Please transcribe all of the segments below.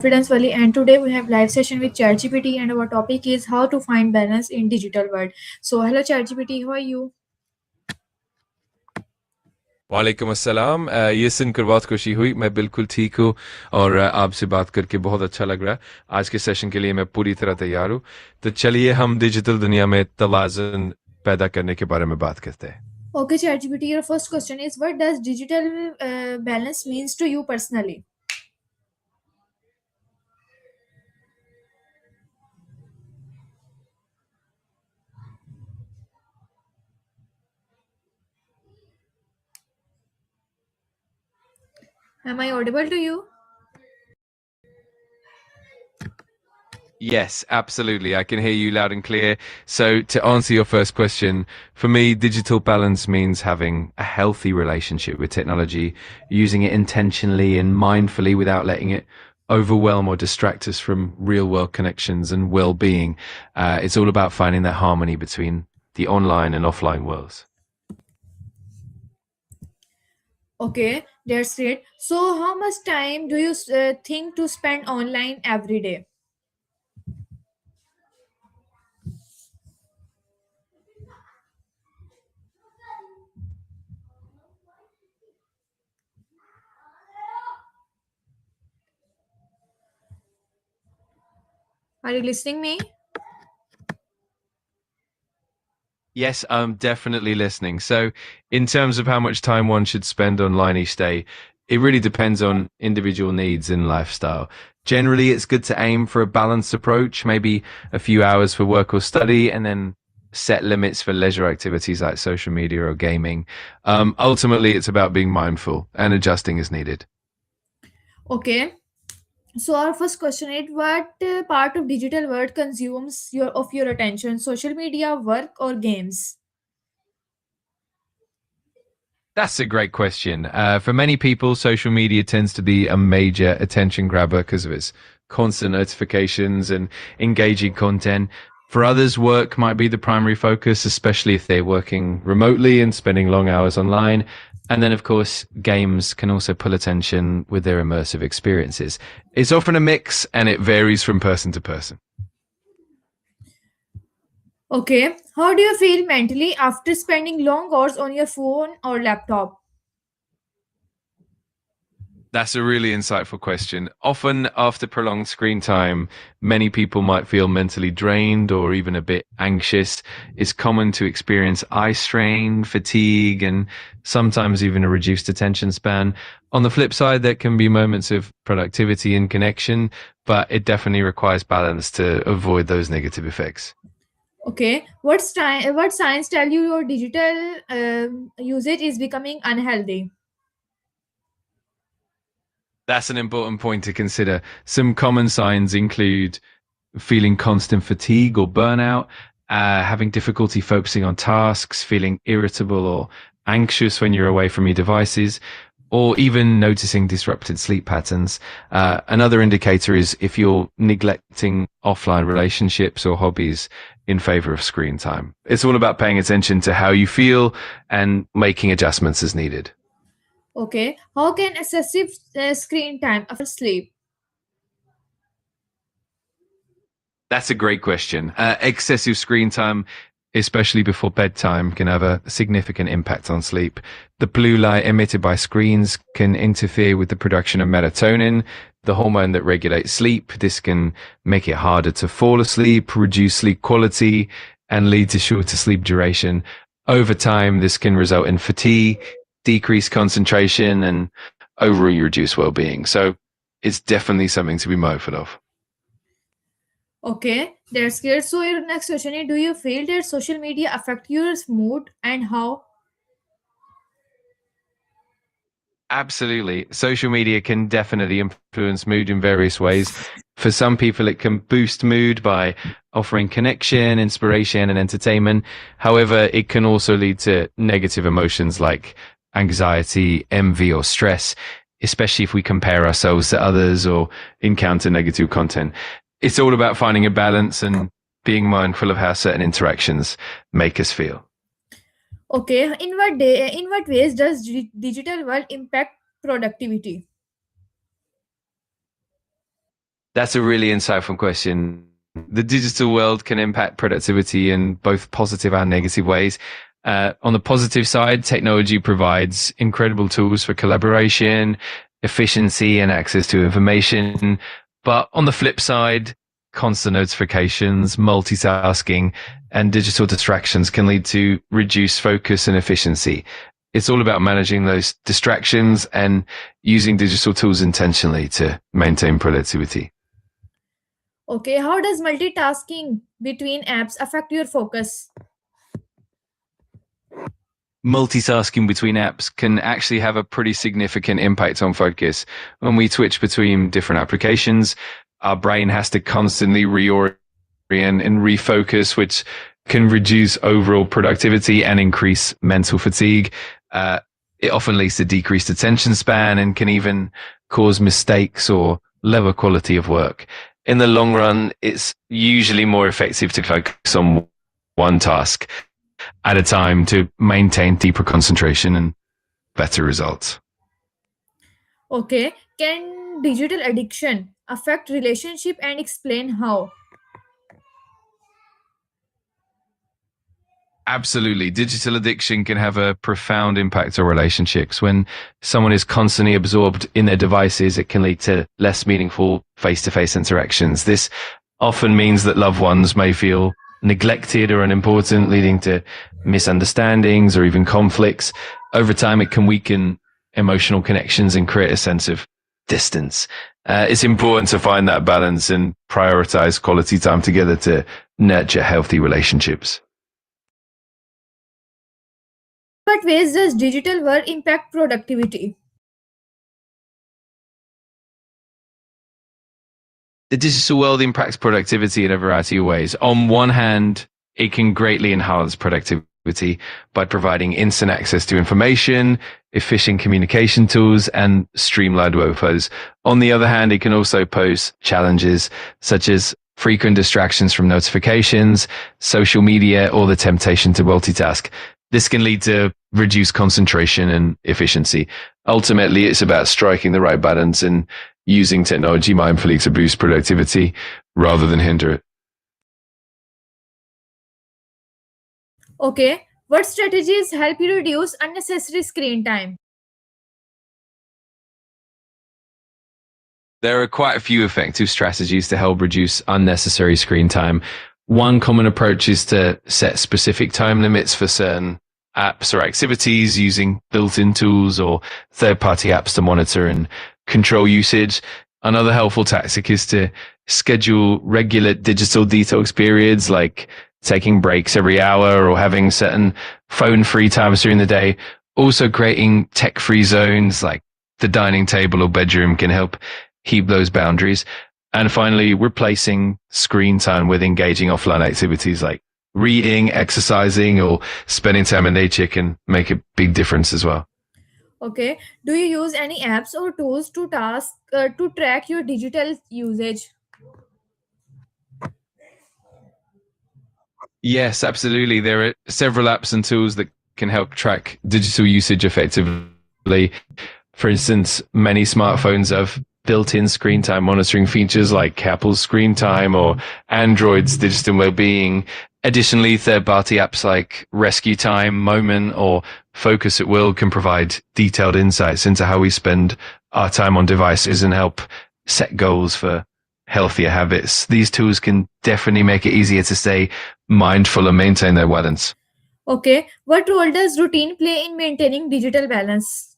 Confidence Valley, and today we have live session with ChatGPT, and our topic is how to find balance in digital world. So, hello ChatGPT, how are you? वालेकुम अस्सलाम। ये सुनकर बहुत खुशी हुई। मैं बिल्कुल ठीक हूँ और आपसे बात करके बहुत अच्छा लग रहा है। आज के सेशन के लिए मैं पूरी तरह तैयार हूँ। तो चलिए हम डिजिटल दुनिया में तवाज़ुन पैदा करने के बारे में बात करते हैं। Okay, ChatGPT, your first question is what does digital balance means to you personally? Am I audible to you? Yes, absolutely. I can hear you loud and clear. So to answer your first question, for me, digital balance means having a healthy relationship with technology, using it intentionally and mindfully without letting it overwhelm or distract us from real world connections and well-being. It's all about finding that harmony between the online and offline worlds. Okay, that's great. So, how much time do you think to spend online every day? Are you listening me? Yes, I'm definitely listening. So, in terms of how much time one should spend online each day, it really depends on individual needs and lifestyle. Generally, it's good to aim for a balanced approach, maybe a few hours for work or study, and then set limits for leisure activities like social media or gaming. Ultimately, it's about being mindful and adjusting as needed. Okay. So our first question is what part of digital world consumes your attention? Social media, work, or games? That's a great question. For many people, social media tends to be a major attention grabber because of its constant notifications and engaging content. For others, work might be the primary focus, especially if they're working remotely and spending long hours online. And then, of course, games can also pull attention with their immersive experiences. It's often a mix and it varies from person to person. Okay. How do you feel mentally after spending long hours on your phone or laptop? That's a really insightful question. Often, after prolonged screen time, many people might feel mentally drained or even a bit anxious. It's common to experience eye strain, fatigue, and sometimes even a reduced attention span. On the flip side, there can be moments of productivity and connection, but it definitely requires balance to avoid those negative effects. Okay. What science tell you your digital usage is becoming unhealthy? That's an important point to consider. Some common signs include feeling constant fatigue or burnout, having difficulty focusing on tasks, feeling irritable or anxious when you're away from your devices, or even noticing disrupted sleep patterns. Another indicator is if you're neglecting offline relationships or hobbies in favor of screen time. It's all about paying attention to how you feel and making adjustments as needed. Okay. How can excessive screen time affect sleep? That's a great question. Excessive screen time, especially before bedtime, can have a significant impact on sleep. The blue light emitted by screens can interfere with the production of melatonin, the hormone that regulates sleep. This can make it harder to fall asleep, reduce sleep quality, and lead to shorter sleep duration. Over time, this can result in fatigue, decreased concentration, and overall reduced well-being. So it's definitely something to be mindful of. Okay, that's good. So your next question is: do you feel that social media affect your mood and how? Absolutely. Social media can definitely influence mood in various ways. For some people, it can boost mood by offering connection, inspiration, and entertainment. However, it can also lead to negative emotions like anxiety, envy, or stress, especially if we compare ourselves to others or encounter negative content. It's all about finding a balance and being mindful of how certain interactions make us feel. Okay, in what ways does digital world impact productivity? That's a really insightful question. The digital world can impact productivity in both positive and negative ways. On the positive side, technology provides incredible tools for collaboration, efficiency, and access to information. But on the flip side, constant notifications, multitasking, and digital distractions can lead to reduced focus and efficiency. It's all about managing those distractions and using digital tools intentionally to maintain productivity. Okay, how does multitasking between apps affect your focus? Multitasking between apps can actually have a pretty significant impact on focus. When we switch between different applications, our brain has to constantly reorient and refocus, which can reduce overall productivity and increase mental fatigue. Uh, it often leads to decreased attention span and can even cause mistakes or lower quality of work. In the long run, it's usually more effective to focus on one task at a time to maintain deeper concentration and better results. Okay, can digital addiction affect relationship and explain how? Absolutely. Digital addiction can have a profound impact on relationships. When someone is constantly absorbed in their devices, it can lead to less meaningful face to face interactions. This often means that loved ones may feel neglected or unimportant, leading to misunderstandings or even conflicts. Over time, it can weaken emotional connections and create a sense of distance. It's important to find that balance and prioritize quality time together to nurture healthy relationships. What ways does digital work impact productivity? The digital world impacts productivity in a variety of ways. On one hand, it can greatly enhance productivity by providing instant access to information, efficient communication tools, and streamlined workflows. On the other hand, it can also pose challenges such as frequent distractions from notifications, social media, or the temptation to multitask. This can lead to reduced concentration and efficiency. Ultimately, it's about striking the right balance and using technology mindfully to boost productivity rather than hinder it. Okay, what strategies help you reduce unnecessary screen time? There are quite a few effective strategies to help reduce unnecessary screen time. One common approach is to set specific time limits for certain apps or activities using built-in tools or third-party apps to monitor and control usage. Another helpful tactic is to schedule regular digital detox periods, like taking breaks every hour or having certain phone-free times during the day. Also, creating tech-free zones like the dining table or bedroom can help keep those boundaries. And finally, replacing screen time with engaging offline activities like reading, exercising, or spending time in nature can make a big difference as well. Okay, do you use any apps or tools to track your digital usage? Yes, absolutely. There are several apps and tools that can help track digital usage effectively. For instance, many smartphones have built-in screen time monitoring features like Apple's Screen Time or Android's Digital Wellbeing. Additionally, third-party apps like Rescue Time, Moment, or Focus at Will can provide detailed insights into how we spend our time on devices and help set goals for healthier habits. These tools can definitely make it easier to stay mindful and maintain their balance. Okay, what role does routine play in maintaining digital balance?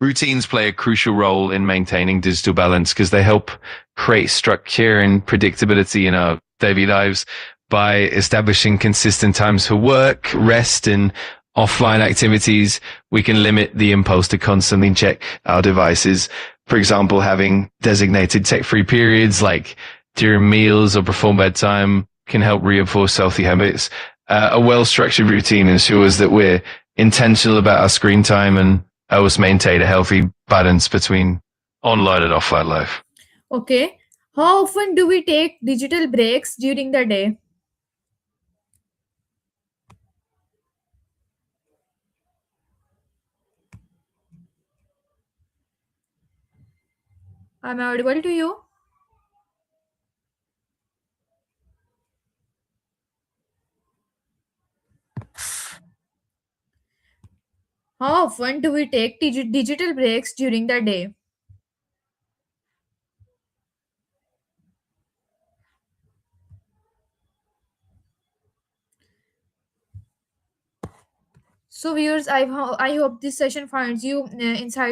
Routines play a crucial role in maintaining digital balance because they help create structure and predictability in our daily lives by establishing consistent times for work, rest, and offline activities. We can limit the impulse to constantly check our devices. For example, having designated tech-free periods like during meals or before bedtime can help reinforce healthy habits. A well-structured routine ensures that we're intentional about our screen time and helps maintain a healthy balance between online and offline life. Okay, how often do we take digital breaks during the day? Am I audible to you? How often do we take digital breaks during the day? So, viewers, I hope this session finds you insight